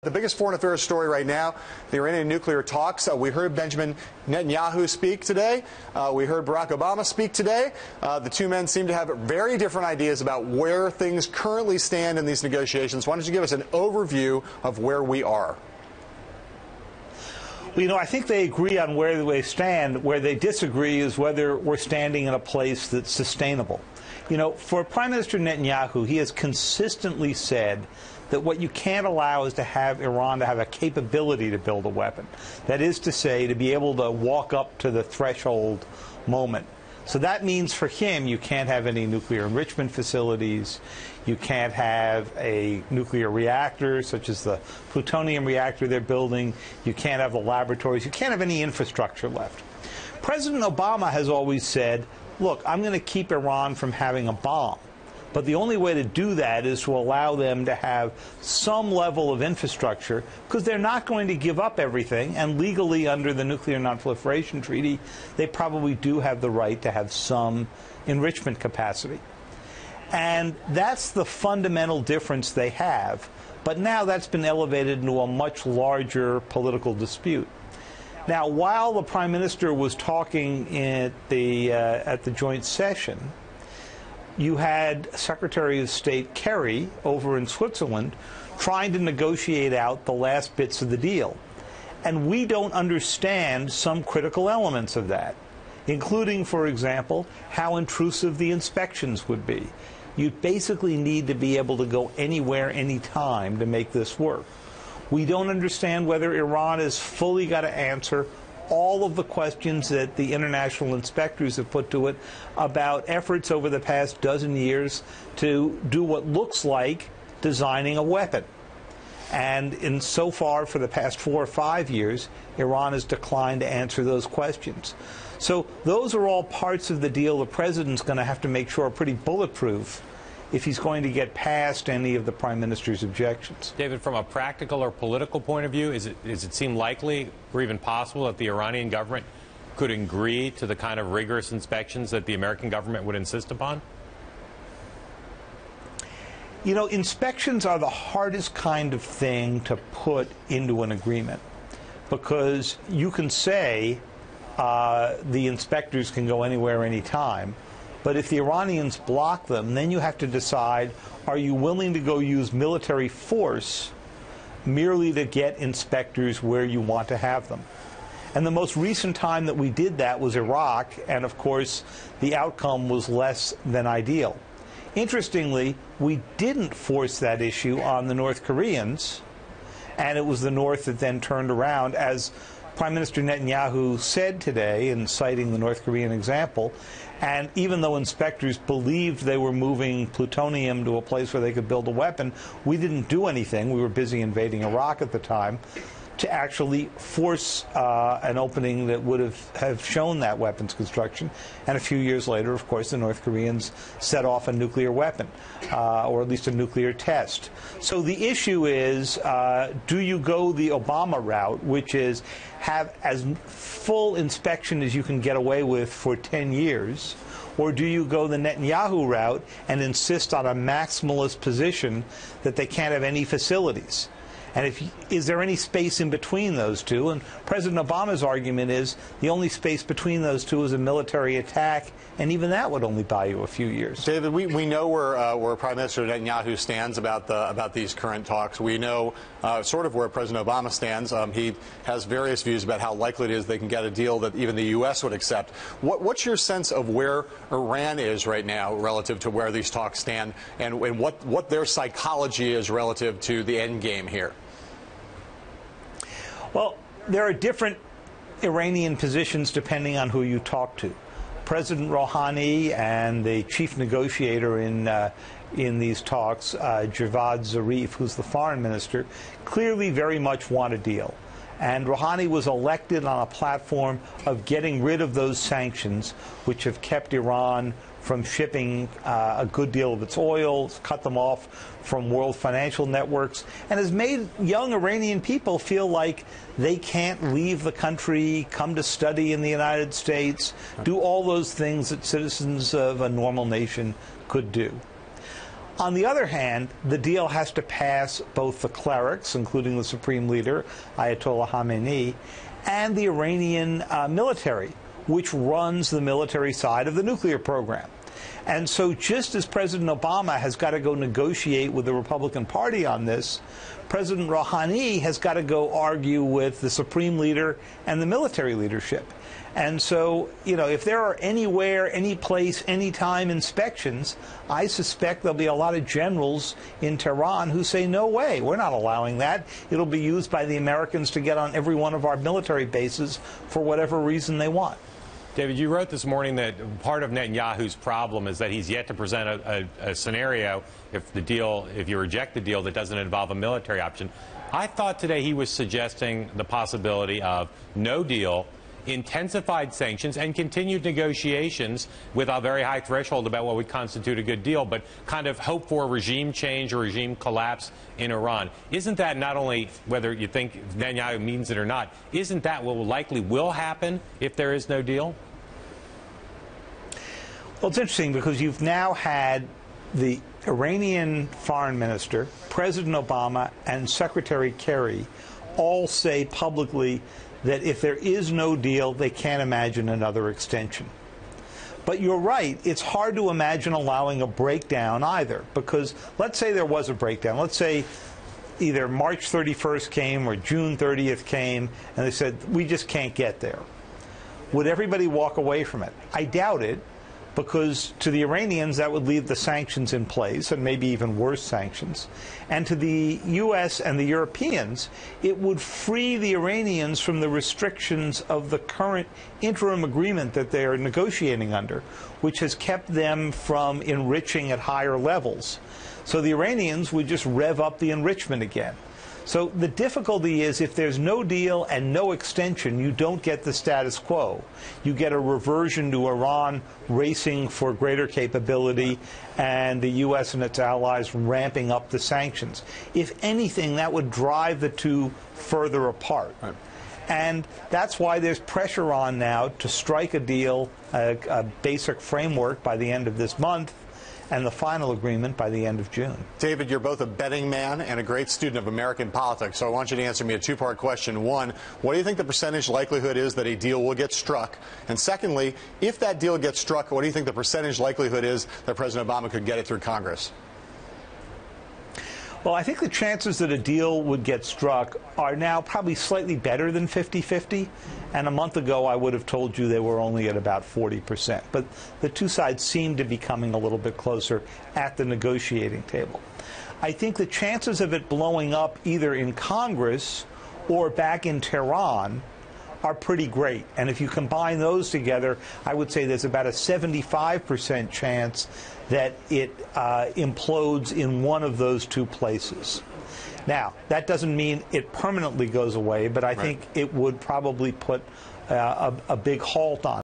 The biggest foreign affairs story right now, the Iranian nuclear talks. We heard Benjamin Netanyahu speak today. We heard Barack Obama speak today. The two men seem to have very different ideas about where things currently stand in these negotiations. Why don't you give us an overview of where we are? Well, I think they agree on where they stand. Where they disagree is whether we're standing in a place that's sustainable. For Prime Minister Netanyahu, he has consistently said that what you can't allow is to have Iran to have a capability to build a weapon. That is to say, to be able to walk up to the threshold moment. So that means for him, you can't have any nuclear enrichment facilities. You can't have a nuclear reactor, such as the plutonium reactor they're building. You can't have the laboratories. You can't have any infrastructure left. President Obama has always said, look, I'm going to keep Iran from having a bomb. But the only way to do that is to allow them to have some level of infrastructure, because they're not going to give up everything. And legally, under the Nuclear Non-Proliferation Treaty, they probably do have the right to have some enrichment capacity. And that's the fundamental difference they have. But now that's been elevated into a much larger political dispute. Now, while the Prime Minister was talking at the joint session, you had Secretary of State Kerry over in Switzerland trying to negotiate out the last bits of the deal. And we don't understand some critical elements of that, including, for example, how intrusive the inspections would be. You basically need to be able to go anywhere, anytime to make this work. We don't understand whether Iran has fully got to answer all of the questions that the international inspectors have put to it about efforts over the past dozen years to do what looks like designing a weapon. And so far, for the past 4 or 5 years, Iran has declined to answer those questions. So those are all parts of the deal the president's going to have to make sure are pretty bulletproof if he's going to get past any of the Prime Minister's objections. David, from a practical or political point of view, does it seem likely or even possible that the Iranian government could agree to the kind of rigorous inspections that the American government would insist upon? Inspections are the hardest kind of thing to put into an agreement, because you can say the inspectors can go anywhere, anytime. But if the Iranians block them, then you have to decide, are you willing to go use military force merely to get inspectors where you want to have them? And the most recent time that we did that was Iraq, and of course the outcome was less than ideal. Interestingly, we didn't force that issue on the North Koreans, and it was the North that then turned around, as Prime Minister Netanyahu said today in citing the North Korean example. And even though inspectors believed they were moving plutonium to a place where they could build a weapon, we didn't do anything. We were busy invading Iraq at the time to actually force an opening that would have shown that weapons construction. And a few years later, of course, the North Koreans set off a nuclear weapon, or at least a nuclear test. So the issue is, do you go the Obama route, which is have as full inspection as you can get away with for 10 years, or do you go the Netanyahu route and insist on a maximalist position that they can't have any facilities? And is there any space in between those two? And President Obama's argument is the only space between those two is a military attack, and even that would only buy you a few years. David, we know where Prime Minister Netanyahu stands about these current talks. We know sort of where President Obama stands. He has various views about how likely it is they can get a deal that even the U.S. would accept. What's your sense of where Iran is right now relative to where these talks stand, and what their psychology is relative to the end game here? Well, there are different Iranian positions depending on who you talk to. President Rouhani and the chief negotiator in these talks, Javad Zarif, who's the foreign minister, clearly very much want a deal. And Rouhani was elected on a platform of getting rid of those sanctions, which have kept Iran from shipping a good deal of its oil, cut them off from world financial networks, and has made young Iranian people feel like they can't leave the country, come to study in the United States, do all those things that citizens of a normal nation could do. On the other hand, the deal has to pass both the clerics, including the supreme leader, Ayatollah Khamenei, and the Iranian military, which runs the military side of the nuclear program. And so just as President Obama has got to go negotiate with the Republican Party on this, President Rouhani has got to go argue with the supreme leader and the military leadership. And so, if there are anywhere, any place, anytime inspections, I suspect there'll be a lot of generals in Tehran who say, no way, we're not allowing that. It'll be used by the Americans to get on every one of our military bases for whatever reason they want. David, you wrote this morning that part of Netanyahu's problem is that he's yet to present a scenario if you reject the deal that doesn't involve a military option. I thought today he was suggesting the possibility of no deal, intensified sanctions, and continued negotiations with a very high threshold about what would constitute a good deal, but kind of hope for regime change or regime collapse in Iran. Isn't that not only, whether you think Netanyahu means it or not, isn't that what likely will happen if there is no deal? Well, it's interesting because you've now had the Iranian foreign minister, President Obama, and Secretary Kerry all say publicly that if there is no deal, they can't imagine another extension. But you're right, it's hard to imagine allowing a breakdown either, because let's say there was a breakdown. Let's say either March 31st came or June 30th came, and they said, we just can't get there. Would everybody walk away from it? I doubt it, because to the Iranians, that would leave the sanctions in place, and maybe even worse sanctions. And to the U.S. and the Europeans, it would free the Iranians from the restrictions of the current interim agreement that they are negotiating under, which has kept them from enriching at higher levels. So the Iranians would just rev up the enrichment again. So the difficulty is if there's no deal and no extension, you don't get the status quo. You get a reversion to Iran racing for greater capability and the U.S. and its allies ramping up the sanctions. If anything, that would drive the two further apart. Right. And that's why there's pressure on now to strike a deal, a basic framework by the end of this month, and the final agreement by the end of June. David, you're both a betting man and a great student of American politics, so I want you to answer me a two-part question. One, what do you think the percentage likelihood is that a deal will get struck? And secondly, if that deal gets struck, what do you think the percentage likelihood is that President Obama could get it through Congress? Well, I think the chances that a deal would get struck are now probably slightly better than 50-50. And a month ago, I would have told you they were only at about 40%. But the two sides seem to be coming a little bit closer at the negotiating table. I think the chances of it blowing up either in Congress or back in Tehran are pretty great. And if you combine those together, I would say there's about a 75% chance that it implodes in one of those two places. Now, that doesn't mean it permanently goes away, but I think it would probably put a big halt on